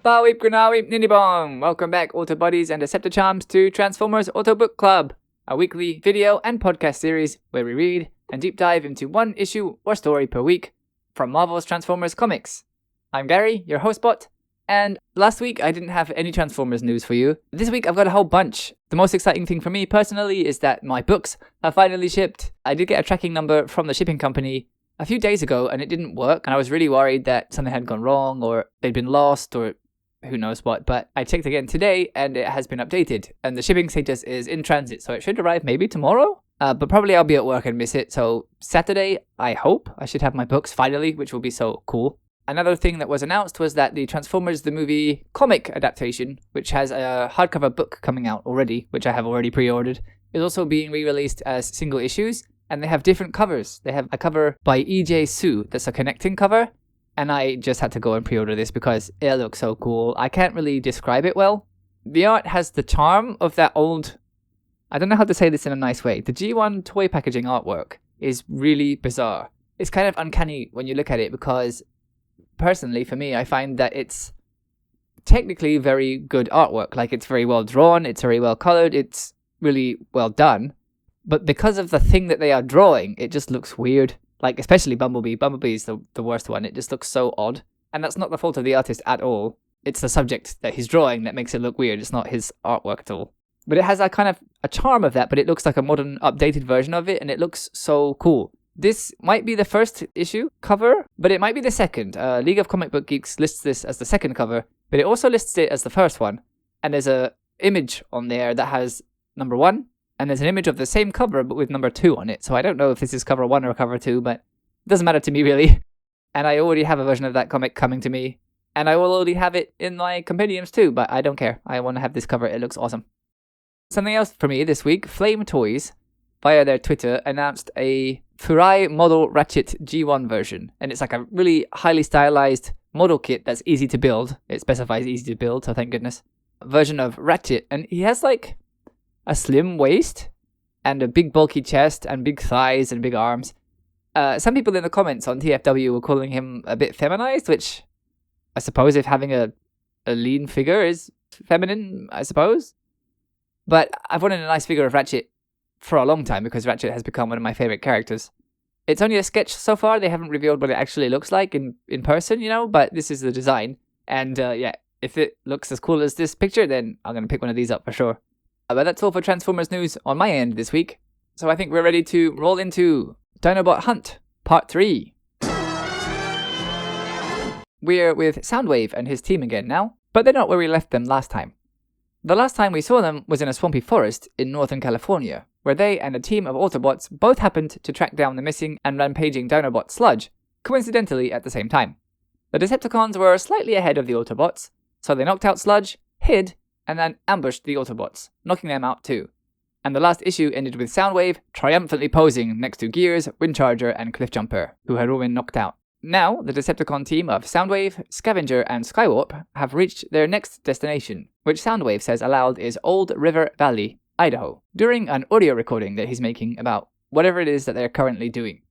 Baweep Granagh Nini Bong! Welcome back, Autobodies and Decepticharms, to Transformers AutoBook Club, a weekly video and podcast series where we read and deep dive into one issue or story per week from Marvel's Transformers comics. I'm Gary, your host bot, and last week I didn't have any Transformers news for you. This week I've got a whole bunch. The most exciting thing for me personally is that my books have finally shipped. I did get a tracking number from the shipping company a few days ago and it didn't work, and I was really worried that something had gone wrong or they'd been lost or who knows what, but I checked again today and it has been updated and the shipping status is in transit, so it should arrive maybe tomorrow, but probably I'll be at work and miss it. So Saturday, I hope I should have my books finally, which will be so cool. Another thing that was announced was that the Transformers the movie comic adaptation, which has a hardcover book coming out already, which I have already pre-ordered, is also being re-released as single issues, and they have different covers. They have a cover by E.J. Sue that's a connecting cover, and I just had to go and pre-order this because it looks so cool. I can't really describe it well. The art has the charm of that old... I don't know how to say this in a nice way. The G1 toy packaging artwork is really bizarre. It's kind of uncanny when you look at it because, personally, for me, I find that it's technically very good artwork. Like, it's very well drawn, it's very well colored, it's really well done. But because of the thing that they are drawing, it just looks weird. Like, especially Bumblebee. Bumblebee is the worst one. It just looks so odd. And that's not the fault of the artist at all. It's the subject that he's drawing that makes it look weird. It's not his artwork at all. But it has a kind of a charm of that, but it looks like a modern, updated version of it, and it looks so cool. This might be the first issue cover, but it might be the second. League of Comic Book Geeks lists this as the second cover, but it also lists it as the first one. And there's a image on there that has number 1, and there's an image of the same cover, but with number 2 on it. So I don't know if this is cover 1 or cover 2, but it doesn't matter to me, really. And I already have a version of that comic coming to me. And I will already have it in my compendiums too, but I don't care. I want to have this cover. It looks awesome. Something else for me this week, Flame Toys, via their Twitter, announced a Furai Model Ratchet G1 version. And it's like a really highly stylized model kit that's easy to build. It specifies easy to build, so thank goodness. Version of Ratchet. And he has like a slim waist and a big bulky chest and big thighs and big arms. Some people in the comments on TFW were calling him a bit feminized, which I suppose if having a lean figure is feminine, I suppose. But I've wanted a nice figure of Ratchet for a long time because Ratchet has become one of my favorite characters. It's only a sketch so far. They haven't revealed what it actually looks like in person, you know, but this is the design. And yeah, if it looks as cool as this picture, then I'm going to pick one of these up for sure. But that's all for Transformers news on my end this week. So I think we're ready to roll into Dinobot Hunt, Part 3. We're with Soundwave and his team again now, but they're not where we left them last time. The last time we saw them was in a swampy forest in Northern California, where they and a team of Autobots both happened to track down the missing and rampaging Dinobot Sludge, coincidentally at the same time. The Decepticons were slightly ahead of the Autobots, so they knocked out Sludge, hid, and then ambushed the Autobots, knocking them out too. And the last issue ended with Soundwave triumphantly posing next to Gears, Windcharger, and Cliffjumper, who had all been knocked out. Now, the Decepticon team of Soundwave, Scavenger, and Skywarp have reached their next destination, which Soundwave says aloud is Old River Valley, Idaho, during an audio recording that he's making about whatever it is that they're currently doing.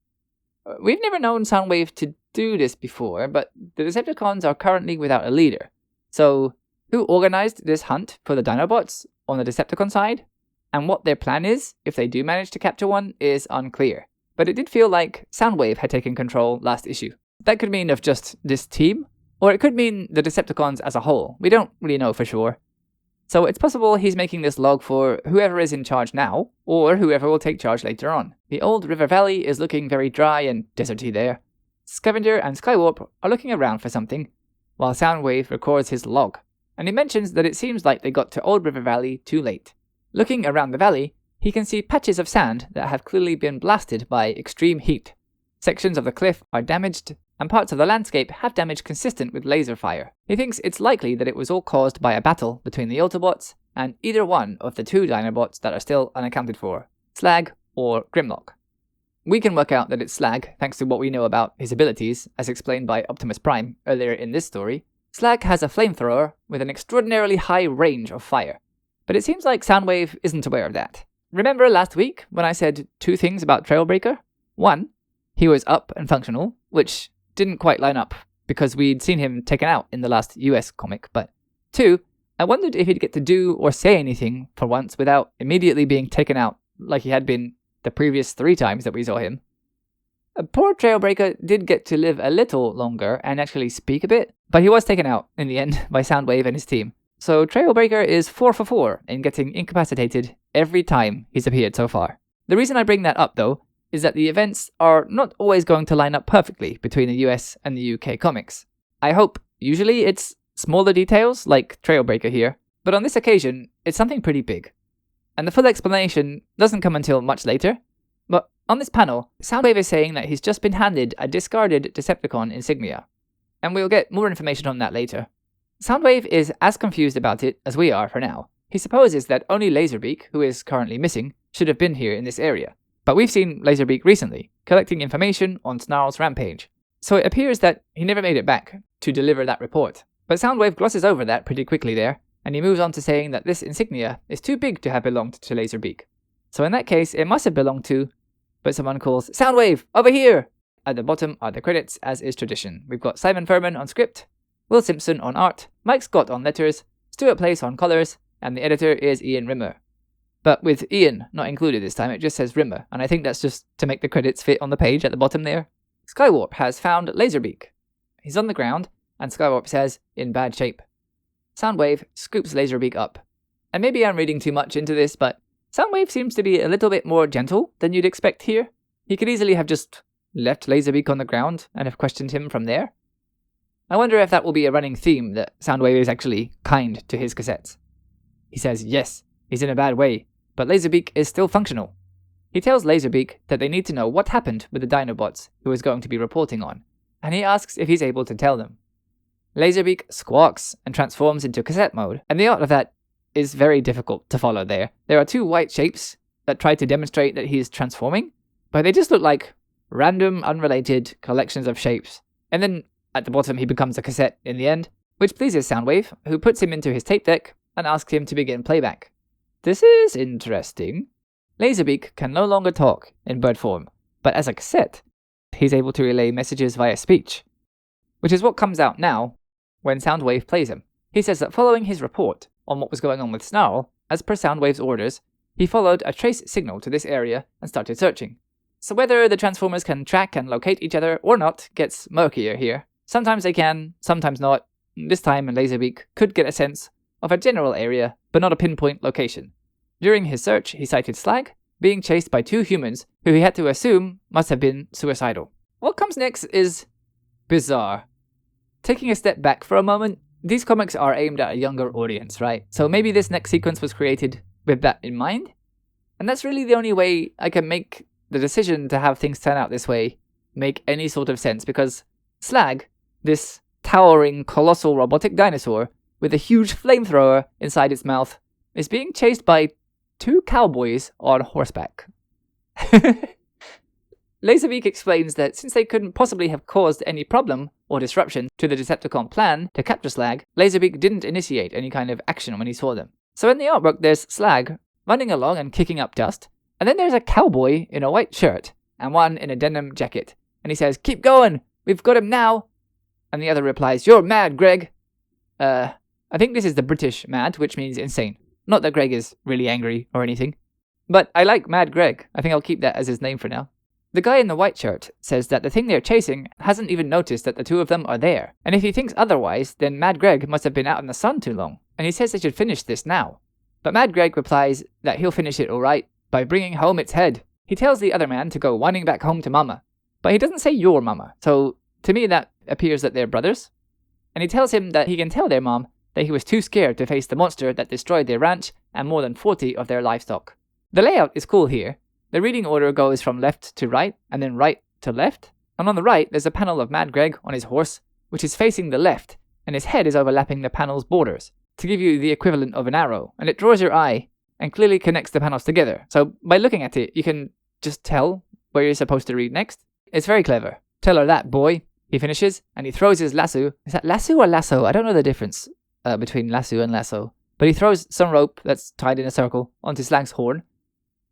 We've never known Soundwave to do this before, but the Decepticons are currently without a leader. So, who organized this hunt for the Dinobots on the Decepticon side? And what their plan is, if they do manage to capture one, is unclear. But it did feel like Soundwave had taken control last issue. That could mean of just this team, or it could mean the Decepticons as a whole. We don't really know for sure. So it's possible he's making this log for whoever is in charge now, or whoever will take charge later on. The Old River Valley is looking very dry and deserty there. Scavenger and Skywarp are looking around for something, while Soundwave records his log. And he mentions that it seems like they got to Old River Valley too late. Looking around the valley, he can see patches of sand that have clearly been blasted by extreme heat. Sections of the cliff are damaged, and parts of the landscape have damage consistent with laser fire. He thinks it's likely that it was all caused by a battle between the Autobots and either one of the 2 Dinobots that are still unaccounted for, Slag or Grimlock. We can work out that it's Slag thanks to what we know about his abilities, as explained by Optimus Prime earlier in this story. Slag has a flamethrower with an extraordinarily high range of fire, but it seems like Soundwave isn't aware of that. Remember last week when I said 2 things about Trailbreaker? 1, he was up and functional, which didn't quite line up because we'd seen him taken out in the last US comic, but 2, I wondered if he'd get to do or say anything for once without immediately being taken out like he had been the previous 3 times that we saw him. Poor Trailbreaker did get to live a little longer and actually speak a bit, but he was taken out in the end by Soundwave and his team. So Trailbreaker is 4 for 4 in getting incapacitated every time he's appeared so far. The reason I bring that up though is that the events are not always going to line up perfectly between the US and the UK comics. I hope usually it's smaller details like Trailbreaker here, but on this occasion it's something pretty big. And the full explanation doesn't come until much later, but on this panel, Soundwave is saying that he's just been handed a discarded Decepticon insignia, and we'll get more information on that later. Soundwave is as confused about it as we are for now. He supposes that only Laserbeak, who is currently missing, should have been here in this area. But we've seen Laserbeak recently, collecting information on Snarl's rampage. So it appears that he never made it back to deliver that report. But Soundwave glosses over that pretty quickly there, and he moves on to saying that this insignia is too big to have belonged to Laserbeak. So in that case, it must have belonged to... But someone calls, Soundwave, over here! At the bottom are the credits, as is tradition. We've got Simon Furman on script, Will Simpson on art, Mike Scott on letters, Stuart Place on colours, and the editor is Ian Rimmer. But with Ian not included this time, it just says Rimmer, and I think that's just to make the credits fit on the page at the bottom there. Skywarp has found Laserbeak. He's on the ground, and Skywarp says, in bad shape. Soundwave scoops Laserbeak up. And maybe I'm reading too much into this, but Soundwave seems to be a little bit more gentle than you'd expect here. He could easily have just left Laserbeak on the ground and have questioned him from there. I wonder if that will be a running theme, that Soundwave is actually kind to his cassettes. He says, yes, he's in a bad way, but Laserbeak is still functional. He tells Laserbeak that they need to know what happened with the Dinobots he was going to be reporting on, and he asks if he's able to tell them. Laserbeak squawks and transforms into cassette mode, and the art of that is very difficult to follow there. There are 2 white shapes that try to demonstrate that he is transforming, but they just look like random, unrelated collections of shapes. And then at the bottom he becomes a cassette in the end, which pleases Soundwave, who puts him into his tape deck and asks him to begin playback. This is interesting. Laserbeak can no longer talk in bird form, but as a cassette, he's able to relay messages via speech, which is what comes out now when Soundwave plays him. He says that following his report on what was going on with Snarl, as per Soundwave's orders, he followed a trace signal to this area and started searching. So whether the Transformers can track and locate each other or not gets murkier here. Sometimes they can, sometimes not. This time Laserbeak could get a sense of a general area, but not a pinpoint location. During his search, he sighted Slag, being chased by 2 humans who he had to assume must have been suicidal. What comes next is bizarre. Taking a step back for a moment, these comics are aimed at a younger audience, right? So maybe this next sequence was created with that in mind? And that's really the only way I can make the decision to have things turn out this way make any sort of sense, because Slag, this towering, colossal robotic dinosaur with a huge flamethrower inside its mouth, is being chased by 2 cowboys on horseback. Laserbeak explains that since they couldn't possibly have caused any problem or disruption to the Decepticon plan to capture Slag, Laserbeak didn't initiate any kind of action when he saw them. So in the artwork there's Slag running along and kicking up dust, and then there's a cowboy in a white shirt and one in a denim jacket, and he says, "Keep going, we've got him now." And the other replies, "You're mad, Greg." I think this is the British mad, which means insane. Not that Greg is really angry or anything. But I like Mad Greg. I think I'll keep that as his name for now. The guy in the white shirt says that the thing they're chasing hasn't even noticed that the 2 of them are there. And if he thinks otherwise, then Mad Greg must have been out in the sun too long. And he says they should finish this now. But Mad Greg replies that he'll finish it alright by bringing home its head. He tells the other man to go whining back home to Mama. But he doesn't say your Mama. So to me that appears that they're brothers. And he tells him that he can tell their mom that he was too scared to face the monster that destroyed their ranch and more than 40 of their livestock. The layout is cool here. The reading order goes from left to right, and then right to left. And on the right, there's a panel of Mad Greg on his horse, which is facing the left, and his head is overlapping the panel's borders, to give you the equivalent of an arrow, and it draws your eye, and clearly connects the panels together. So by looking at it, you can just tell where you're supposed to read next. It's very clever. Tell her that, boy. He finishes, and he throws his lasso. Is that lasso or lasso? I don't know the difference between lasso and lasso. But he throws some rope that's tied in a circle onto Slag's horn,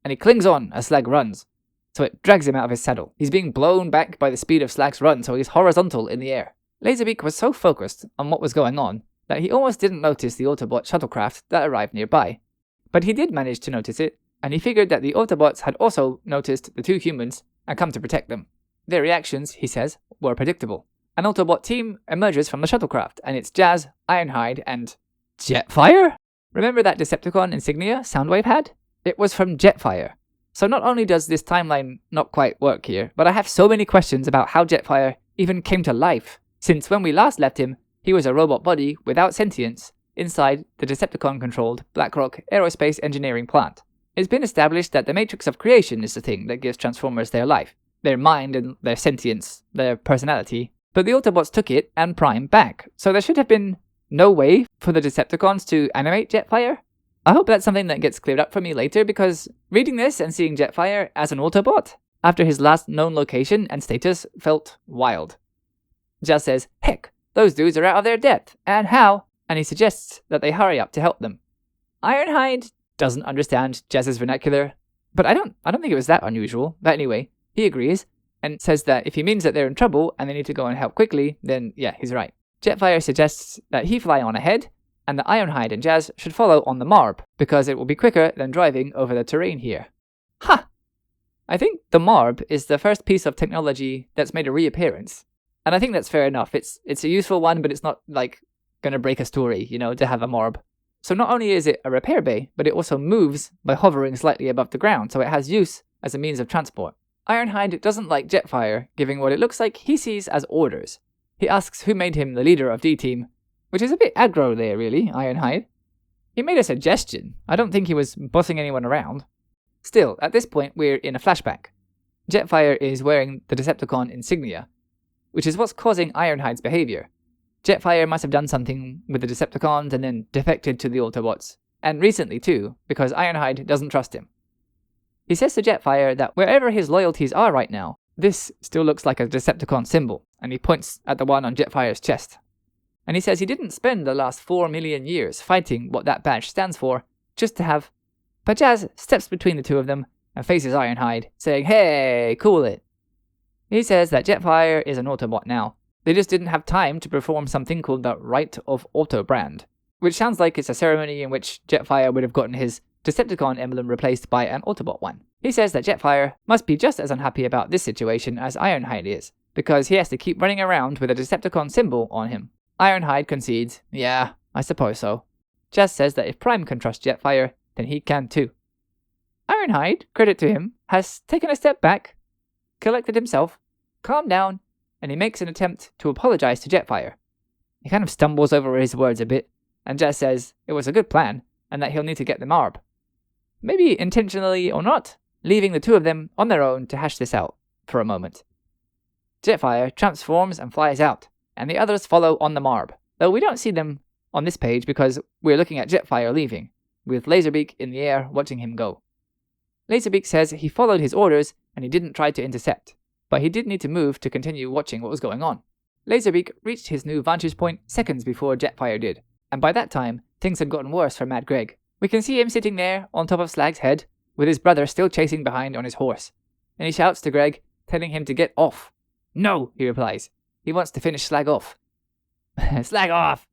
and he clings on as Slag runs, so it drags him out of his saddle. He's being blown back by the speed of Slag's run, so he's horizontal in the air. Laserbeak was so focused on what was going on that he almost didn't notice the Autobot shuttlecraft that arrived nearby. But he did manage to notice it, and he figured that the Autobots had also noticed the two humans and come to protect them. Their reactions, he says, were predictable. An Autobot team emerges from the shuttlecraft, and it's Jazz, Ironhide, and Jetfire? Remember that Decepticon insignia Soundwave had? It was from Jetfire. So not only does this timeline not quite work here, but I have so many questions about how Jetfire even came to life, since when we last left him, he was a robot body without sentience inside the Decepticon-controlled BlackRock Aerospace Engineering plant. It's been established that the matrix of creation is the thing that gives Transformers their life, their mind and their sentience, their personality, but the Autobots took it and Prime back, so there should have been no way for the Decepticons to animate Jetfire. I hope that's something that gets cleared up for me later, because reading this and seeing Jetfire as an Autobot after his last known location and status felt wild. Jazz says, "Heck, those dudes are out of their depth, and how?" And he suggests that they hurry up to help them. Ironhide doesn't understand Jazz's vernacular, but I don't think it was that unusual. But anyway, he agrees and says that if he means that they're in trouble and they need to go and help quickly, then yeah, he's right. Jetfire suggests that he fly on ahead, and that Ironhide and Jazz should follow on the Marb, because it will be quicker than driving over the terrain here. Ha! I think the Marb is the first piece of technology that's made a reappearance. And I think that's fair enough. It's a useful one, but it's not like gonna break a story, to have a Marb. So not only is it a repair bay, but it also moves by hovering slightly above the ground, so it has use as a means of transport. Ironhide doesn't like Jetfire giving what it looks like he sees as orders. He asks who made him the leader of D-Team, which is a bit aggro there, really, Ironhide. He made a suggestion. I don't think he was bossing anyone around. Still, at this point, we're in a flashback. Jetfire is wearing the Decepticon insignia, which is what's causing Ironhide's behavior. Jetfire must have done something with the Decepticons and then defected to the Autobots. And recently too, because Ironhide doesn't trust him. He says to Jetfire that wherever his loyalties are right now, this still looks like a Decepticon symbol, and he points at the one on Jetfire's chest. And he says he didn't spend the last 4 million years fighting what that badge stands for, just to have... But Jazz steps between the two of them and faces Ironhide, saying, "Hey, cool it." He says that Jetfire is an Autobot now. They just didn't have time to perform something called the Rite of Autobrand, which sounds like it's a ceremony in which Jetfire would have gotten his Decepticon emblem replaced by an Autobot one. He says that Jetfire must be just as unhappy about this situation as Ironhide is, because he has to keep running around with a Decepticon symbol on him. Ironhide concedes, "Yeah, I suppose so." Jazz says that if Prime can trust Jetfire, then he can too. Ironhide, credit to him, has taken a step back, collected himself, calmed down, and he makes an attempt to apologize to Jetfire. He kind of stumbles over his words a bit, and Jazz says it was a good plan, and that he'll need to get the Marb. Maybe intentionally or not, leaving the two of them on their own to hash this out for a moment. Jetfire transforms and flies out, and the others follow on the Marb, though we don't see them on this page because we're looking at Jetfire leaving, with Laserbeak in the air watching him go. Laserbeak says he followed his orders and he didn't try to intercept, but he did need to move to continue watching what was going on. Laserbeak reached his new vantage point seconds before Jetfire did, and by that time, things had gotten worse for Mad Greg. We can see him sitting there on top of Slag's head, with his brother still chasing behind on his horse, and he shouts to Greg, telling him to get off. "No," he replies. He wants to finish Slag off. "Slag off!"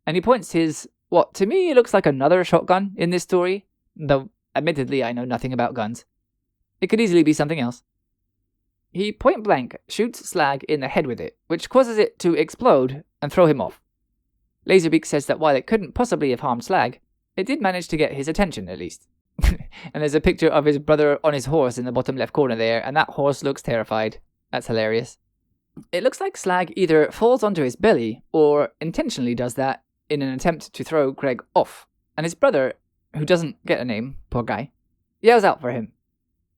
And he points his, what to me looks like another shotgun in this story, though admittedly I know nothing about guns. It could easily be something else. He point blank shoots Slag in the head with it, which causes it to explode and throw him off. Laserbeak says that while it couldn't possibly have harmed Slag, it did manage to get his attention at least. And there's a picture of his brother on his horse in the bottom left corner there, and that horse looks terrified. That's hilarious. It looks like Slag either falls onto his belly or intentionally does that in an attempt to throw Greg off, and his brother, who doesn't get a name, poor guy, yells out for him.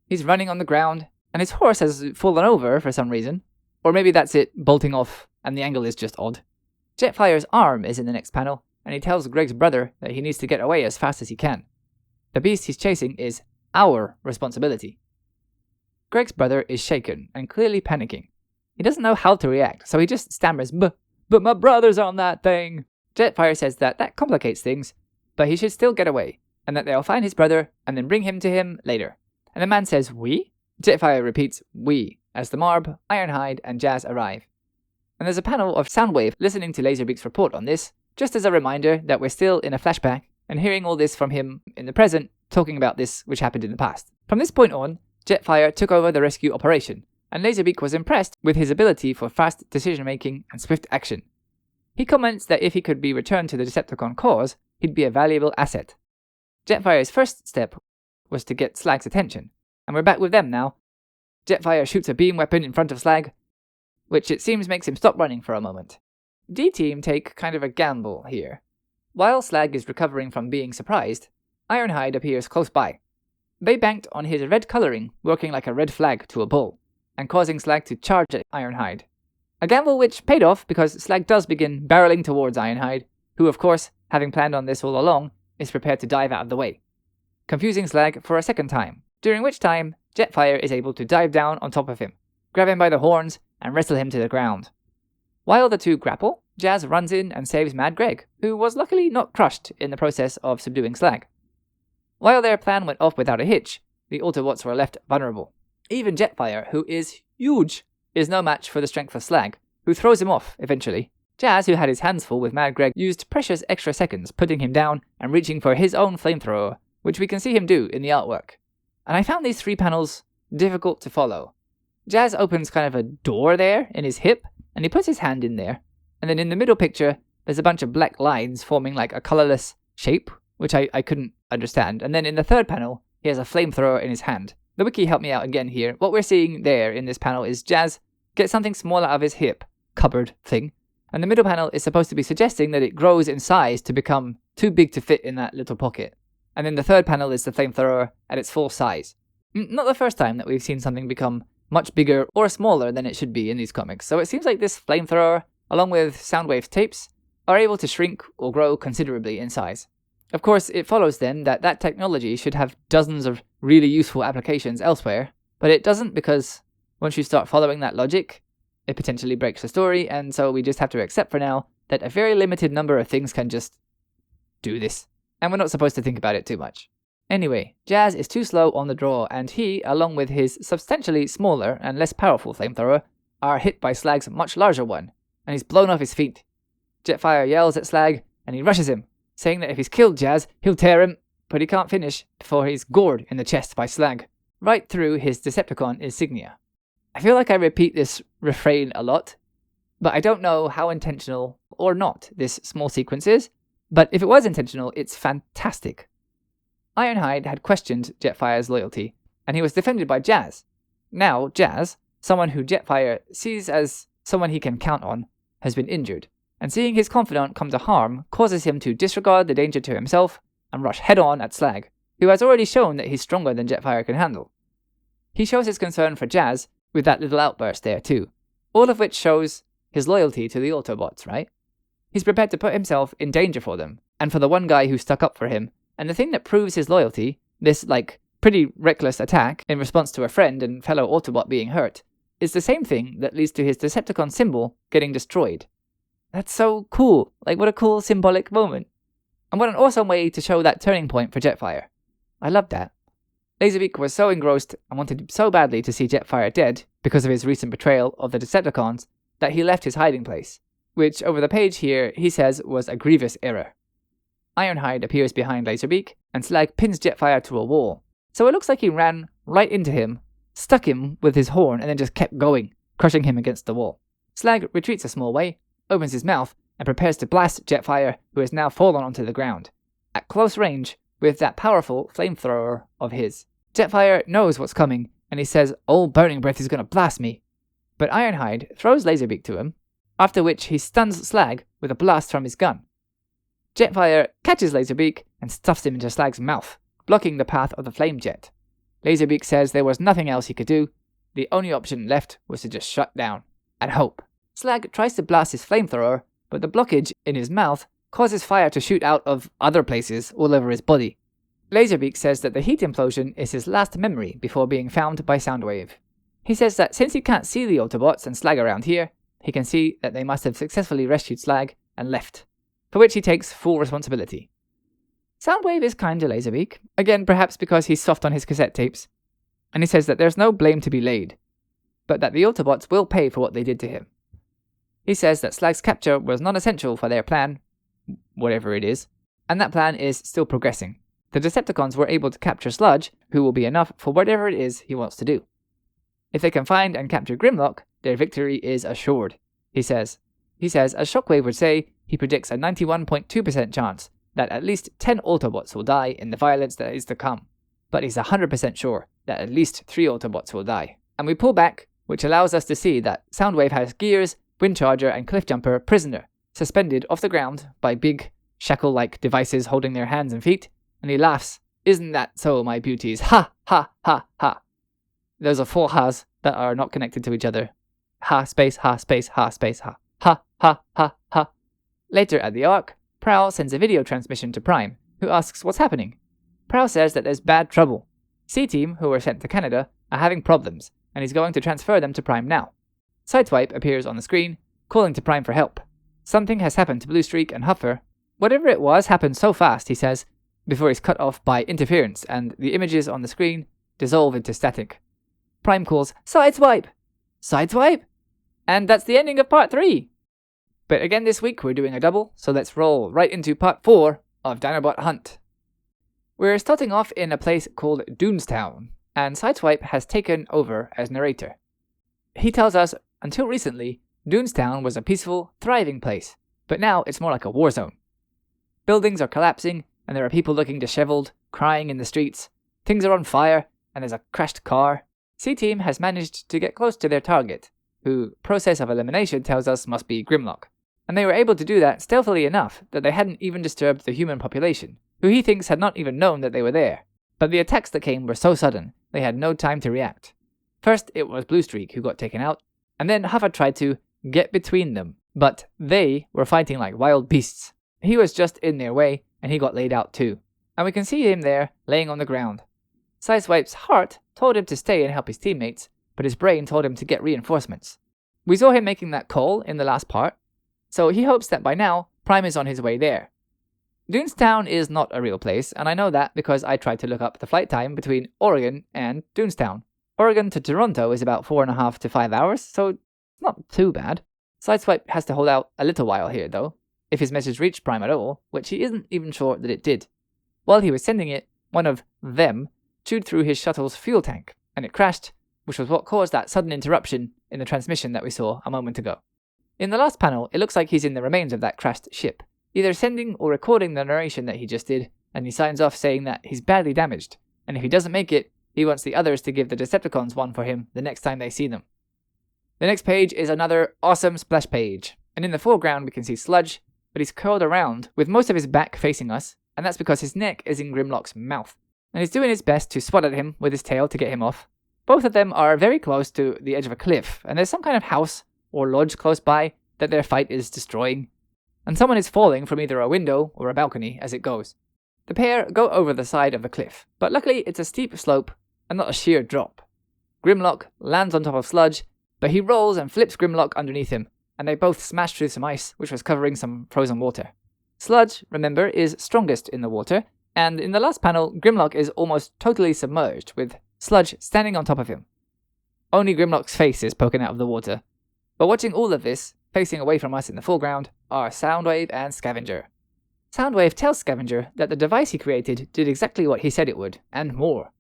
He's running on the ground, and his horse has fallen over for some reason. Or maybe that's it bolting off, and the angle is just odd. Jetfire's arm is in the next panel, and he tells Greg's brother that he needs to get away as fast as he can. The beast he's chasing is our responsibility. Greg's brother is shaken and clearly panicking. He doesn't know how to react, so he just stammers, but my brother's on that thing." Jetfire says that complicates things, but he should still get away, and that they'll find his brother and then bring him to him later. And the man says, "We?" Jetfire repeats, "We," as the Marb, Ironhide, and Jazz arrive. And and there's a panel of Soundwave listening to Laserbeak's report on this, just as a reminder that we're still in a flashback and hearing all this from him in the present, talking about this which happened in the past. From this point on, Jetfire took over the rescue operation, and Laserbeak was impressed with his ability for fast decision-making and swift action. He comments that if he could be returned to the Decepticon cause, he'd be a valuable asset. Jetfire's first step was to get Slag's attention, and we're back with them now. Jetfire shoots a beam weapon in front of Slag, which it seems makes him stop running for a moment. D-Team take kind of a gamble here. While Slag is recovering from being surprised, Ironhide appears close by. They banked on his red colouring working like a red flag to a bull, and causing Slag to charge at Ironhide. A gamble which paid off because Slag does begin barreling towards Ironhide, who of course, having planned on this all along, is prepared to dive out of the way, confusing Slag for a second time, during which time Jetfire is able to dive down on top of him, grab him by the horns, and wrestle him to the ground. While the two grapple, Jazz runs in and saves Mad Greg, who was luckily not crushed in the process of subduing Slag. While their plan went off without a hitch, the Autobots were left vulnerable. Even Jetfire, who is huge, is no match for the strength of Slag, who throws him off eventually. Jazz, who had his hands full with Mad Greg, used precious extra seconds putting him down and reaching for his own flamethrower, which we can see him do in the artwork. And I found these 3 panels difficult to follow. Jazz opens kind of a door there in his hip, and he puts his hand in there. And then in the middle picture, there's a bunch of black lines forming like a colourless shape, which I couldn't understand. And then in the third panel, he has a flamethrower in his hand. The wiki helped me out again here. What we're seeing there in this panel is Jazz get something small out of his hip, cupboard thing. And the middle panel is supposed to be suggesting that it grows in size to become too big to fit in that little pocket. And then the third panel is the flamethrower at its full size. Not the first time that we've seen something become much bigger or smaller than it should be in these comics. So it seems like this flamethrower, along with Soundwave's tapes, are able to shrink or grow considerably in size. Of course, it follows then that that technology should have dozens of really useful applications elsewhere, but it doesn't because once you start following that logic, it potentially breaks the story, and so we just have to accept for now that a very limited number of things can just do this, and we're not supposed to think about it too much. Anyway, Jazz is too slow on the draw, and he, along with his substantially smaller and less powerful flamethrower, are hit by Slag's much larger one, and he's blown off his feet. Jetfire yells at Slag, and he rushes him, saying that if he's killed Jazz, he'll tear him, but he can't finish before he's gored in the chest by Slag, right through his Decepticon insignia. I feel like I repeat this refrain a lot, but I don't know how intentional or not this small sequence is, but if it was intentional, it's fantastic. Ironhide had questioned Jetfire's loyalty, and he was defended by Jazz. Now, Jazz, someone who Jetfire sees as someone he can count on, has been injured, and seeing his confidant come to harm causes him to disregard the danger to himself and rush head-on at Slag, who has already shown that he's stronger than Jetfire can handle. He shows his concern for Jazz with that little outburst there too, all of which shows his loyalty to the Autobots, right? He's prepared to put himself in danger for them, and for the one guy who stuck up for him, and the thing that proves his loyalty, this, pretty reckless attack in response to a friend and fellow Autobot being hurt, is the same thing that leads to his Decepticon symbol getting destroyed. That's so cool. What a cool symbolic moment. And what an awesome way to show that turning point for Jetfire. I love that. Laserbeak was so engrossed and wanted so badly to see Jetfire dead because of his recent betrayal of the Decepticons that he left his hiding place, which over the page here he says was a grievous error. Ironhide appears behind Laserbeak, and Slag pins Jetfire to a wall. So it looks like he ran right into him, stuck him with his horn, and then just kept going, crushing him against the wall. Slag retreats a small way, opens his mouth, and prepares to blast Jetfire, who has now fallen onto the ground, at close range with that powerful flamethrower of his. Jetfire knows what's coming, and he says, "Old Burning Breath is gonna blast me." But Ironhide throws Laserbeak to him, after which he stuns Slag with a blast from his gun. Jetfire catches Laserbeak and stuffs him into Slag's mouth, blocking the path of the flame jet. Laserbeak says there was nothing else he could do. The only option left was to just shut down and hope. Slag tries to blast his flamethrower, but the blockage in his mouth causes fire to shoot out of other places all over his body. Laserbeak says that the heat implosion is his last memory before being found by Soundwave. He says that since he can't see the Autobots and Slag around here, he can see that they must have successfully rescued Slag and left, for which he takes full responsibility. Soundwave is kind to Laserbeak, again perhaps because he's soft on his cassette tapes, and he says that there's no blame to be laid, but that the Autobots will pay for what they did to him. He says that Slag's capture was non-essential for their plan, whatever it is, and that plan is still progressing. The Decepticons were able to capture Sludge, who will be enough for whatever it is he wants to do. If they can find and capture Grimlock, their victory is assured, he says. He says, as Shockwave would say, he predicts a 91.2% chance that at least 10 Autobots will die in the violence that is to come. But he's 100% sure that at least 3 Autobots will die. And we pull back, which allows us to see that Soundwave has Gears, Windcharger, and Cliffjumper prisoner, suspended off the ground by big, shackle-like devices holding their hands and feet, and he laughs. Isn't that so, my beauties? Ha, ha, ha, ha. Those are 4 ha's that are not connected to each other. Ha, space, ha, space, ha, space, ha. Ha, ha, ha, ha. Later at the Ark, Prowl sends a video transmission to Prime, who asks what's happening. Prowl says that there's bad trouble. C-Team, who were sent to Canada, are having problems, and he's going to transfer them to Prime now. Sideswipe appears on the screen, calling to Prime for help. Something has happened to Bluestreak and Huffer. Whatever it was happened so fast, he says, before he's cut off by interference, and the images on the screen dissolve into static. Prime calls, Sideswipe! Sideswipe? And that's the ending of Part 3! But again this week we're doing a double, so let's roll right into Part 4 of Dinobot Hunt. We're starting off in a place called Doonstown, and Sideswipe has taken over as narrator. He tells us, until recently, Doonstown was a peaceful, thriving place, but now it's more like a war zone. Buildings are collapsing, and there are people looking disheveled, crying in the streets. Things are on fire, and there's a crashed car. C-Team has managed to get close to their target, who process of elimination tells us must be Grimlock. And they were able to do that stealthily enough that they hadn't even disturbed the human population, who he thinks had not even known that they were there. But the attacks that came were so sudden, they had no time to react. First, it was Bluestreak who got taken out, and then Huffer tried to get between them, but they were fighting like wild beasts. He was just in their way, and he got laid out too. And we can see him there, laying on the ground. Sideswipe's heart told him to stay and help his teammates, but his brain told him to get reinforcements. We saw him making that call in the last part, so he hopes that by now, Prime is on his way there. Doonstown is not a real place, and I know that because I tried to look up the flight time between Oregon and Doonstown. Oregon to Toronto is about 4.5 to 5 hours, so it's not too bad. Sideswipe has to hold out a little while here, though, if his message reached Prime at all, which he isn't even sure that it did. While he was sending it, one of them chewed through his shuttle's fuel tank, and it crashed, which was what caused that sudden interruption in the transmission that we saw a moment ago. In the last panel, it looks like he's in the remains of that crashed ship, either sending or recording the narration that he just did, and he signs off saying that he's badly damaged, and if he doesn't make it, he wants the others to give the Decepticons one for him the next time they see them. The next page is another awesome splash page, and in the foreground we can see Sludge, but he's curled around with most of his back facing us, and that's because his neck is in Grimlock's mouth, and he's doing his best to swat at him with his tail to get him off. Both of them are very close to the edge of a cliff, and there's some kind of house or lodge close by that their fight is destroying, and someone is falling from either a window or a balcony as it goes. The pair go over the side of the cliff, but luckily it's a steep slope and not a sheer drop. Grimlock lands on top of Sludge, but he rolls and flips Grimlock underneath him, and they both smash through some ice, which was covering some frozen water. Sludge, remember, is strongest in the water, and in the last panel, Grimlock is almost totally submerged, with Sludge standing on top of him. Only Grimlock's face is poking out of the water. But watching all of this, facing away from us in the foreground, are Soundwave and Scavenger. Soundwave tells Scavenger that the device he created did exactly what he said it would, and more.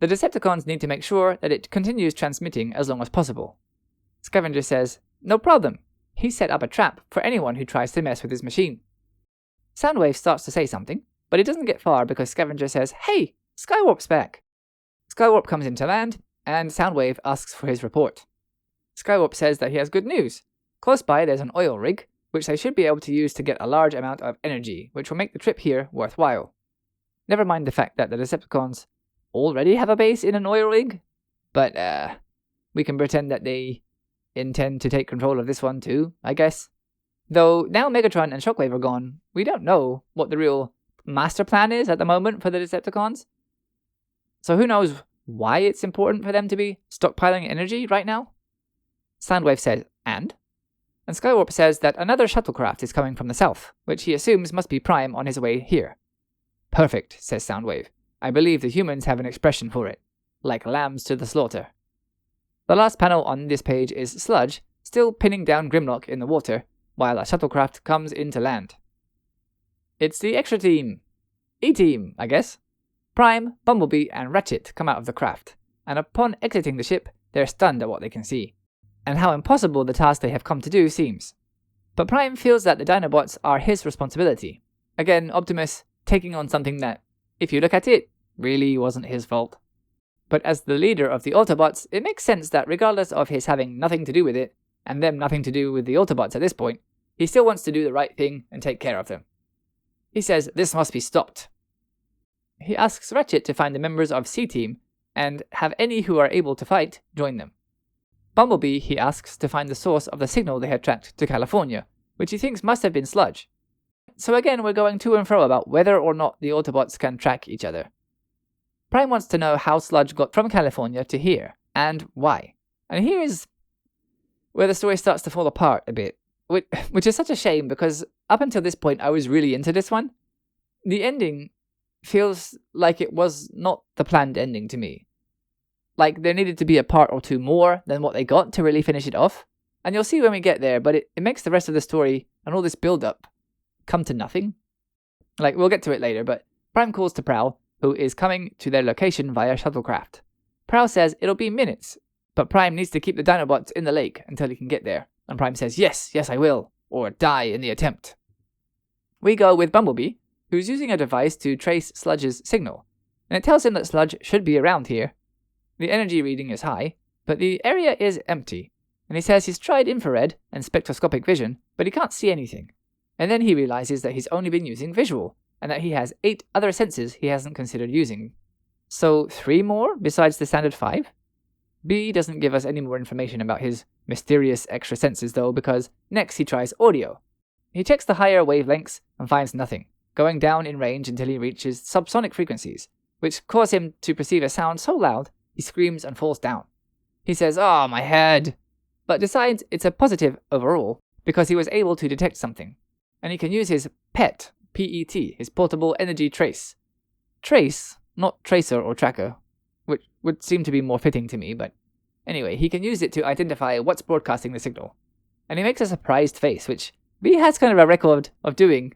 The Decepticons need to make sure that it continues transmitting as long as possible. Scavenger says, no problem. He set up a trap for anyone who tries to mess with his machine. Soundwave starts to say something, but he doesn't get far because Scavenger says, hey, Skywarp's back. Skywarp comes into land, and Soundwave asks for his report. Skywarp says that he has good news. Close by there's an oil rig, which they should be able to use to get a large amount of energy, which will make the trip here worthwhile. Never mind the fact that the Decepticons already have a base in an oil rig, but we can pretend that they intend to take control of this one too, I guess. Though now Megatron and Shockwave are gone, we don't know what the real master plan is at the moment for the Decepticons. So who knows why it's important for them to be stockpiling energy right now? Soundwave says, and Skywarp says that another shuttlecraft is coming from the south, which he assumes must be Prime on his way here. Perfect, says Soundwave. I believe the humans have an expression for it. Like lambs to the slaughter. The last panel on this page is Sludge still pinning down Grimlock in the water, while a shuttlecraft comes in to land. It's the extra team. E-Team, I guess. Prime, Bumblebee, and Ratchet come out of the craft, and upon exiting the ship, they're stunned at what they can see, and how impossible the task they have come to do seems. But Prime feels that the Dinobots are his responsibility. Again, Optimus taking on something that, if you look at it, really wasn't his fault. But as the leader of the Autobots, it makes sense that regardless of his having nothing to do with it, and them nothing to do with the Autobots at this point, he still wants to do the right thing and take care of them. He says this must be stopped. He asks Ratchet to find the members of C-Team and have any who are able to fight join them. Bumblebee he asks to find the source of the signal they had tracked to California, which he thinks must have been sludge. So again, we're going to and fro about whether or not the Autobots can track each other. Prime wants to know how sludge got from California to here, and why. And here is where the story starts to fall apart a bit, which is such a shame because up until this point I was really into this one. The ending feels like it was not the planned ending to me. Like there needed to be a part or two more than what they got to really finish it off. And you'll see when we get there, but it makes the rest of the story and all this build-up come to nothing. Like, we'll get to it later, but Prime calls to Prowl, who is coming to their location via shuttlecraft. Prowl says it'll be minutes, but Prime needs to keep the Dinobots in the lake until he can get there. And Prime says, yes, I will, or die in the attempt. We go with Bumblebee, who's using a device to trace Sludge's signal, and it tells him that Sludge should be around here. The energy reading is high, but the area is empty, and he says he's tried infrared and spectroscopic vision, but he can't see anything. And then he realizes that he's only been using visual, and that he has 8 other senses he hasn't considered using. So 3 more besides the standard 5? B doesn't give us any more information about his mysterious extra senses though, because next he tries audio. He checks the higher wavelengths and finds nothing, going down in range until he reaches subsonic frequencies, which cause him to perceive a sound so loud he screams and falls down. He says, "Oh, my head," but decides it's a positive overall because he was able to detect something, and he can use his PET, P-E-T, his portable energy trace. Trace, not tracer or tracker, which would seem to be more fitting to me, but anyway, he can use it to identify what's broadcasting the signal. And he makes a surprised face, which B has kind of a record of doing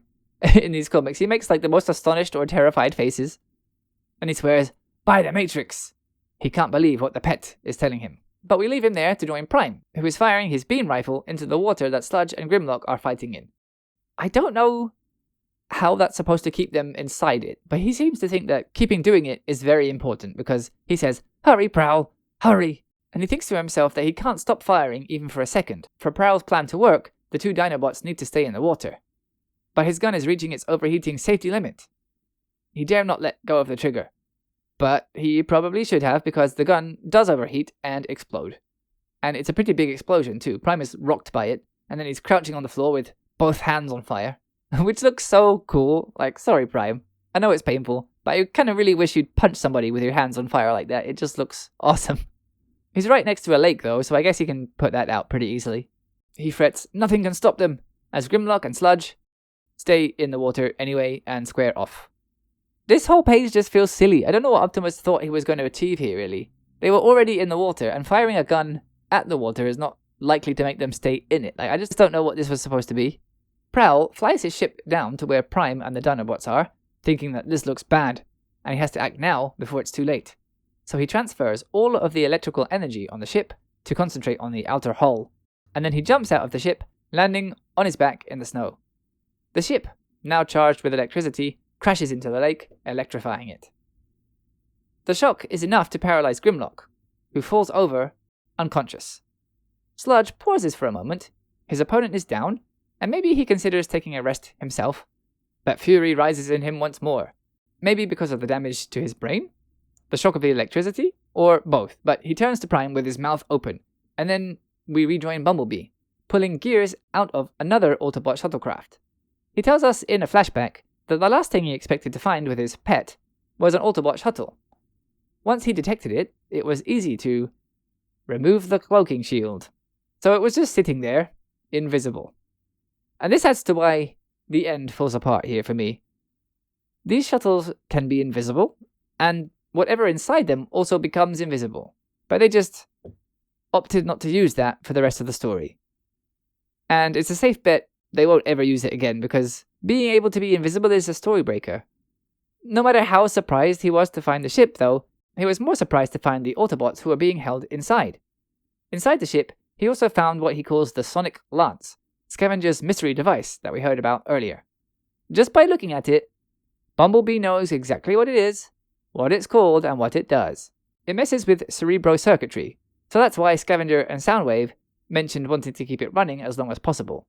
in these comics. He makes like the most astonished or terrified faces. And he swears, "By the Matrix!" He can't believe what the pet is telling him. But we leave him there to join Prime, who is firing his beam rifle into the water that Sludge and Grimlock are fighting in. I don't know how that's supposed to keep them inside it, but he seems to think that keeping doing it is very important because he says, "Hurry, Prowl, hurry!" And he thinks to himself that he can't stop firing even for a second. For Prowl's plan to work, the 2 Dinobots need to stay in the water. But his gun is reaching its overheating safety limit. He dare not let go of the trigger. But he probably should have because the gun does overheat and explode. And it's a pretty big explosion too. Prime is rocked by it, and then he's crouching on the floor with both hands on fire, which looks so cool. Like, sorry Prime, I know it's painful, but I kind of really wish you'd punch somebody with your hands on fire like that. It just looks awesome. He's right next to a lake though, so I guess he can put that out pretty easily. He frets, nothing can stop them, as Grimlock and Sludge stay in the water anyway and square off. This whole page just feels silly. I don't know what Optimus thought he was going to achieve here, really. They were already in the water, and firing a gun at the water is not likely to make them stay in it. Like, I just don't know what this was supposed to be. Prowl flies his ship down to where Prime and the Dinobots are, thinking that this looks bad, and he has to act now before it's too late. So he transfers all of the electrical energy on the ship to concentrate on the outer hull, and then he jumps out of the ship, landing on his back in the snow. The ship, now charged with electricity, crashes into the lake, electrifying it. The shock is enough to paralyze Grimlock, who falls over, unconscious. Sludge pauses for a moment, his opponent is down, and maybe he considers taking a rest himself, but fury rises in him once more, maybe because of the damage to his brain, the shock of the electricity, or both, but he turns to Prime with his mouth open, and then we rejoin Bumblebee, pulling gears out of another Autobot shuttlecraft. He tells us in a flashback that the last thing he expected to find with his pet was an Autobot shuttle. Once he detected it, it was easy to remove the cloaking shield. So it was just sitting there, invisible. And this adds to why the end falls apart here for me. These shuttles can be invisible, and whatever inside them also becomes invisible. But they just opted not to use that for the rest of the story. And it's a safe bet they won't ever use it again because being able to be invisible is a story breaker. No matter how surprised he was to find the ship, though, he was more surprised to find the Autobots who were being held inside. Inside the ship, he also found what he calls the Sonic Lance, Scavenger's mystery device that we heard about earlier. Just by looking at it, Bumblebee knows exactly what it is, what it's called, and what it does. It messes with cerebro circuitry, so that's why Scavenger and Soundwave mentioned wanting to keep it running as long as possible.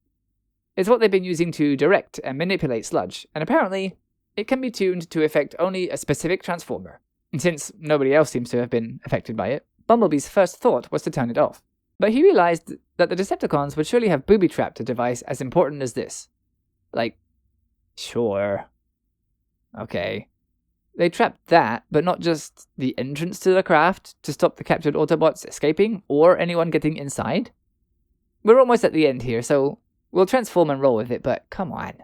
It's what they've been using to direct and manipulate sludge, and apparently, it can be tuned to affect only a specific Transformer. And since nobody else seems to have been affected by it, Bumblebee's first thought was to turn it off. But he realized that the Decepticons would surely have booby-trapped a device as important as this. Like, sure. Okay. They trapped that, but not just the entrance to the craft to stop the captured Autobots escaping or anyone getting inside? We're almost at the end here, so we'll transform and roll with it, but come on.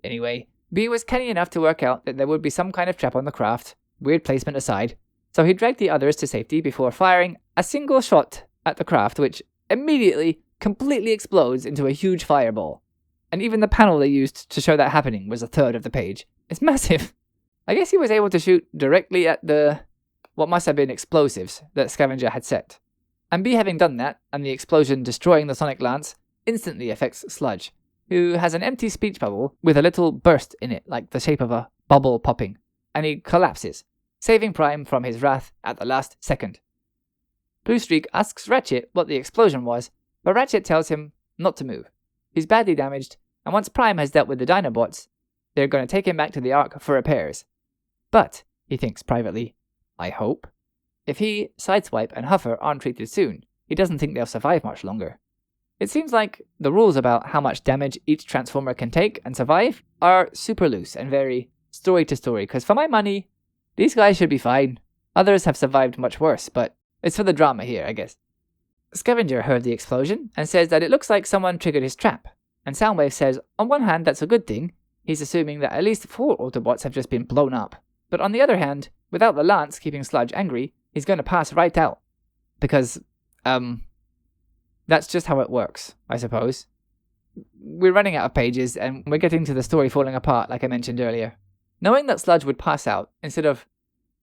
Anyway, B was canny enough to work out that there would be some kind of trap on the craft, weird placement aside, so he dragged the others to safety before firing a single shot at the craft, which immediately completely explodes into a huge fireball. And even the panel they used to show that happening was a third of the page. It's massive. I guess he was able to shoot directly at what must have been explosives that Scavenger had set. And B having done that, and the explosion destroying the Sonic Lance, instantly affects Sludge, who has an empty speech bubble with a little burst in it, like the shape of a bubble popping, and he collapses, saving Prime from his wrath at the last second. Bluestreak asks Ratchet what the explosion was, but Ratchet tells him not to move. He's badly damaged, and once Prime has dealt with the Dinobots, they're going to take him back to the Ark for repairs. But, he thinks privately, I hope, if he, Sideswipe, and Huffer aren't treated soon, he doesn't think they'll survive much longer. It seems like the rules about how much damage each Transformer can take and survive are super loose and vary story to story, because for my money, these guys should be fine. Others have survived much worse, but it's for the drama here, I guess. Scavenger heard the explosion and says that it looks like someone triggered his trap, and Soundwave says on one hand that's a good thing, he's assuming that at least 4 Autobots have just been blown up, but on the other hand, without the Lance keeping Sludge angry, he's going to pass right out. Because, that's just how it works, I suppose. We're running out of pages, and we're getting to the story falling apart, like I mentioned earlier. Knowing that Sludge would pass out, instead of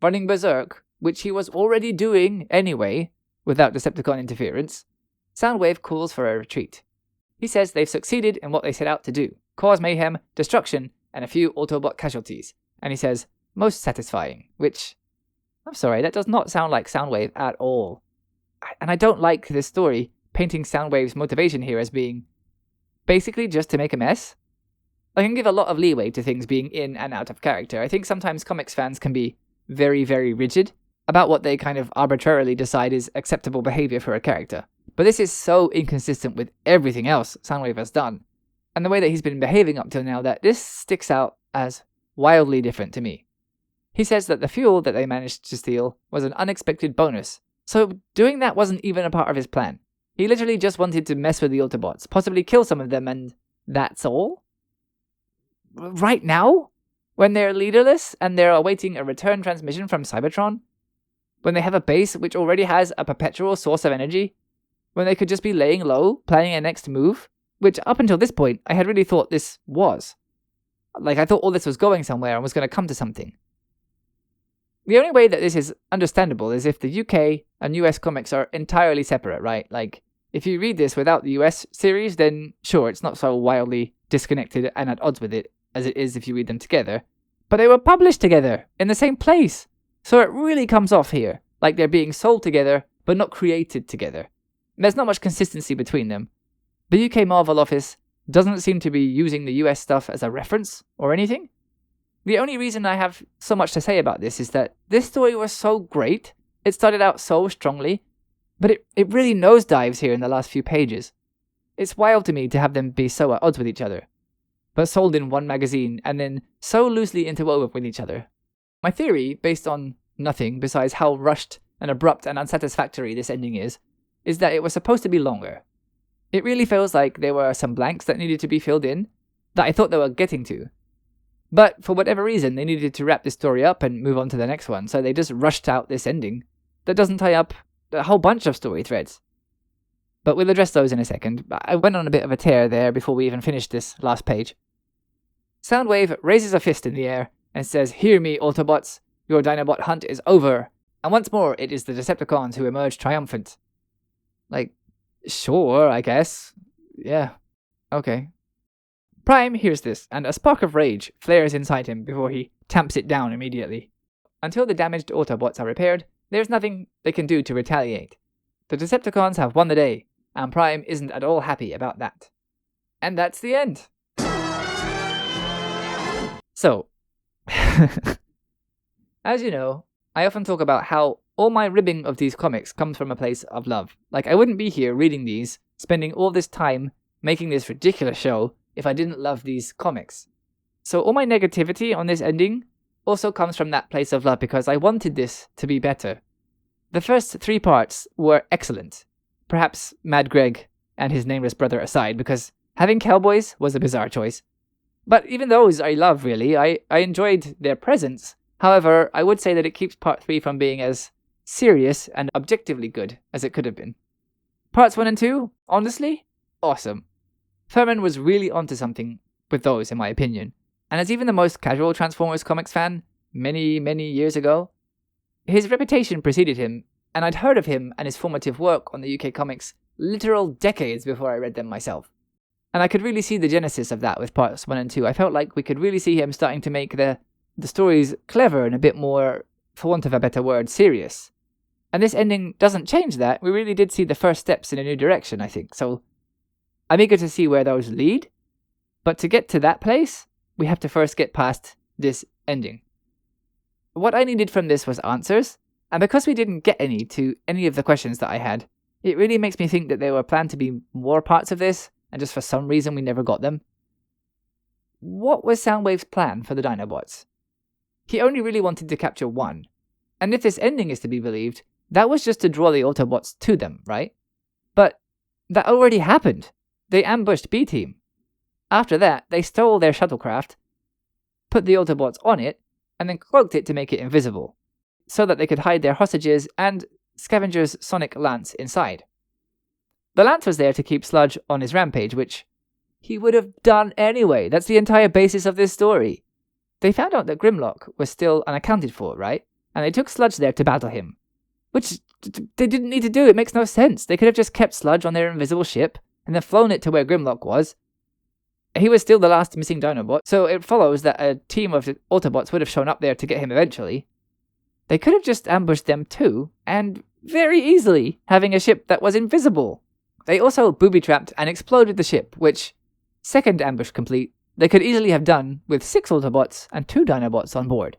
running berserk, which he was already doing anyway, without Decepticon interference, Soundwave calls for a retreat. He says they've succeeded in what they set out to do, cause mayhem, destruction, and a few Autobot casualties, and he says, most satisfying, which, I'm sorry, that does not sound like Soundwave at all. And I don't like this story painting Soundwave's motivation here as being basically just to make a mess. I can give a lot of leeway to things being in and out of character. I think sometimes comics fans can be very, very rigid about what they kind of arbitrarily decide is acceptable behavior for a character. But this is so inconsistent with everything else Soundwave has done, and the way that he's been behaving up till now, that this sticks out as wildly different to me. He says that the fuel that they managed to steal was an unexpected bonus, so doing that wasn't even a part of his plan. He literally just wanted to mess with the Autobots, possibly kill some of them, and that's all? Right now? When they're leaderless and they're awaiting a return transmission from Cybertron? When they have a base which already has a perpetual source of energy? When they could just be laying low, planning a next move? Which, up until this point, I had really thought this was. Like, I thought all this was going somewhere and was going to come to something. The only way that this is understandable is if the UK and US comics are entirely separate, right? Like, if you read this without the US series, then sure, it's not so wildly disconnected and at odds with it as it is if you read them together. But they were published together, in the same place. So it really comes off here, like they're being sold together, but not created together. There's not much consistency between them. The UK Marvel office doesn't seem to be using the US stuff as a reference or anything. The only reason I have so much to say about this is that this story was so great, it started out so strongly, but it really nosedives here in the last few pages. It's wild to me to have them be so at odds with each other, but sold in one magazine and then so loosely interwoven with each other. My theory, based on nothing besides how rushed and abrupt and unsatisfactory this ending is that it was supposed to be longer. It really feels like there were some blanks that needed to be filled in, that I thought they were getting to. But for whatever reason, they needed to wrap this story up and move on to the next one, so they just rushed out this ending that doesn't tie up a whole bunch of story threads. but we'll address those in a second. I went on a bit of a tear there before we even finished this last page. Soundwave raises a fist in the air and says, "Hear me, Autobots, your Dinobot hunt is over, and once more it is the Decepticons who emerge triumphant." Like, sure, I guess. Yeah, okay. Prime hears this, and a spark of rage flares inside him before he tamps it down immediately. Until the damaged Autobots are repaired, there's nothing they can do to retaliate. The Decepticons have won the day, and Prime isn't at all happy about that. And that's the end. So, as you know, I often talk about how all my ribbing of these comics comes from a place of love. Like, I wouldn't be here reading these, spending all this time making this ridiculous show if I didn't love these comics. So all my negativity on this ending also comes from that place of love because I wanted this to be better. The first 3 parts were excellent. Perhaps Mad Greg and his nameless brother aside, because having cowboys was a bizarre choice. But even those I love, really. I enjoyed their presence. However, I would say that it keeps part 3 from being as serious and objectively good as it could have been. Parts 1 and 2, honestly, awesome. Furman was really onto something with those, in my opinion. And as even the most casual Transformers comics fan, many, many years ago, his reputation preceded him, and I'd heard of him and his formative work on the UK comics literal decades before I read them myself. And I could really see the genesis of that with parts 1 and 2. I felt like we could really see him starting to make the stories clever and a bit more, for want of a better word, serious. And this ending doesn't change that. We really did see the first steps in a new direction, I think. So I'm eager to see where those lead. But to get to that place, we have to first get past this ending. What I needed from this was answers. And because we didn't get any to any of the questions that I had, it really makes me think that there were planned to be more parts of this, and just for some reason we never got them. What was Soundwave's plan for the Dinobots? He only really wanted to capture 1. And if this ending is to be believed, that was just to draw the Autobots to them, right? But that already happened. They ambushed B-Team. After that, they stole their shuttlecraft, put the Autobots on it, and then cloaked it to make it invisible, so that they could hide their hostages and Scavenger's sonic lance inside. The lance was there to keep Sludge on his rampage, which he would have done anyway. That's the entire basis of this story. They found out that Grimlock was still unaccounted for, right? And they took Sludge there to battle him. Which they didn't need to do. It makes no sense. They could have just kept Sludge on their invisible ship and then flown it to where Grimlock was. He was still the last missing Dinobot, so it follows that a team of Autobots would have shown up there to get him eventually. They could have just ambushed them too, and very easily, having a ship that was invisible. They also booby-trapped and exploded the ship, which, second ambush complete, they could easily have done with 6 Autobots and 2 Dinobots on board.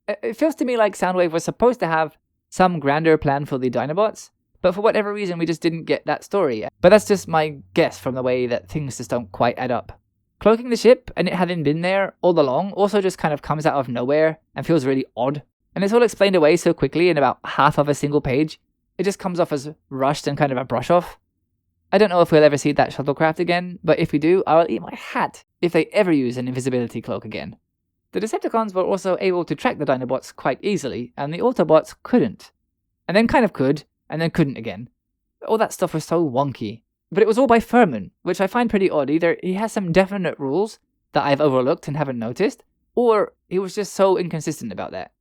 It feels to me like Soundwave was supposed to have some grander plan for the Dinobots, but for whatever reason we just didn't get that story. But that's just my guess from the way that things just don't quite add up. Cloaking the ship and it having been there all along also just kind of comes out of nowhere and feels really odd. And it's all explained away so quickly in about half of a single page. It just comes off as rushed and kind of a brush off. I don't know if we'll ever see that shuttlecraft again, but if we do, I'll eat my hat if they ever use an invisibility cloak again. The Decepticons were also able to track the Dinobots quite easily, and the Autobots couldn't. And then kind of could, and then couldn't again. All that stuff was so wonky. But it was all by Furman, which I find pretty odd. Either he has some definite rules that I've overlooked and haven't noticed, or he was just so inconsistent about that.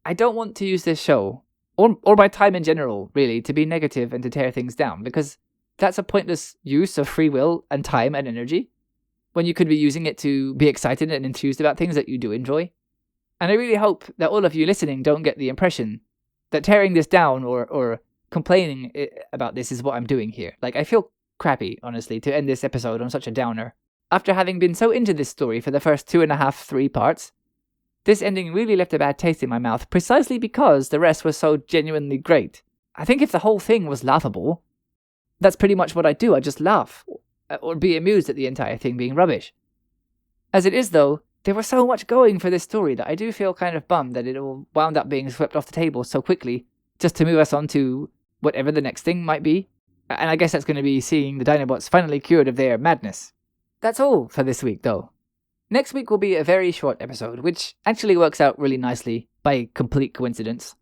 I don't want to use this show, or my time in general, really, to be negative and to tear things down, because that's a pointless use of free will and time and energy, when you could be using it to be excited and enthused about things that you do enjoy. And I really hope that all of you listening don't get the impression that tearing this down or complaining about this is what I'm doing here. Like, I feel crappy, honestly, to end this episode on such a downer. After having been so into this story for the first 2.5, 3 parts, this ending really left a bad taste in my mouth precisely because the rest was so genuinely great. I think if the whole thing was laughable, that's pretty much what I do. I just laugh, or be amused at the entire thing being rubbish. As it is, though, there was so much going for this story that I do feel kind of bummed that it all wound up being swept off the table so quickly, just to move us on to whatever the next thing might be. And I guess that's going to be seeing the Dinobots finally cured of their madness. That's all for this week, though. Next week will be a very short episode, which actually works out really nicely by complete coincidence.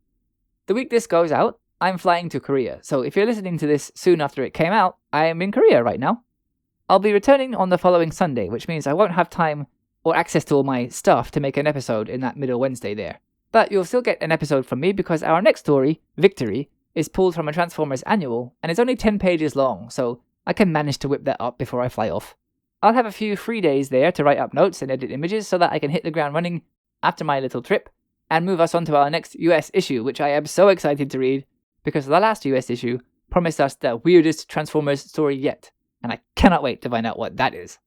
The week this goes out, I'm flying to Korea, so if you're listening to this soon after it came out, I am in Korea right now. I'll be returning on the following Sunday, which means I won't have time or access to all my stuff to make an episode in that middle Wednesday there. But you'll still get an episode from me because our next story, Victory, is pulled from a Transformers annual and is only 10 pages long, so I can manage to whip that up before I fly off. I'll have a few free days there to write up notes and edit images so that I can hit the ground running after my little trip and move us on to our next US issue, which I am so excited to read because the last US issue promised us the weirdest Transformers story yet, and I cannot wait to find out what that is.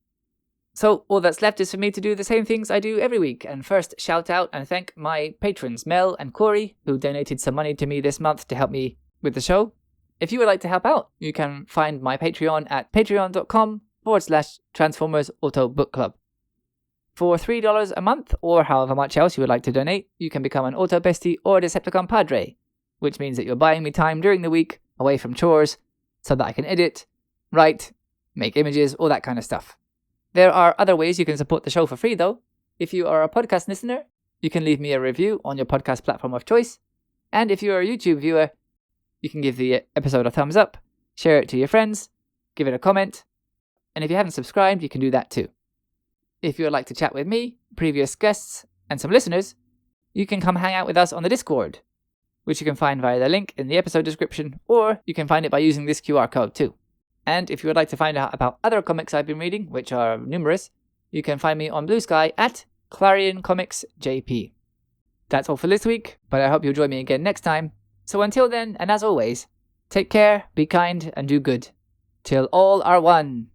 So all that's left is for me to do the same things I do every week, and first shout out and thank my patrons Mel and Corey, who donated some money to me this month to help me with the show. If you would like to help out, you can find my Patreon at patreon.com/Transformers AutoBook Club. For $3 a month, or however much else you would like to donate, you can become an Auto Bestie or a Decepticon Padre, which means that you're buying me time during the week away from chores so that I can edit, write, make images, all that kind of stuff. There are other ways you can support the show for free though. If you are a podcast listener, you can leave me a review on your podcast platform of choice. And if you are a YouTube viewer, you can give the episode a thumbs up, share it to your friends, give it a comment, and if you haven't subscribed, you can do that too. If you would like to chat with me, previous guests, and some listeners, you can come hang out with us on the Discord, which you can find via the link in the episode description, or you can find it by using this QR code too. And if you would like to find out about other comics I've been reading, which are numerous, you can find me on Blue Sky at Clarion Comics JP. That's all for this week, but I hope you'll join me again next time. So until then, and as always, take care, be kind, and do good. Till all are one.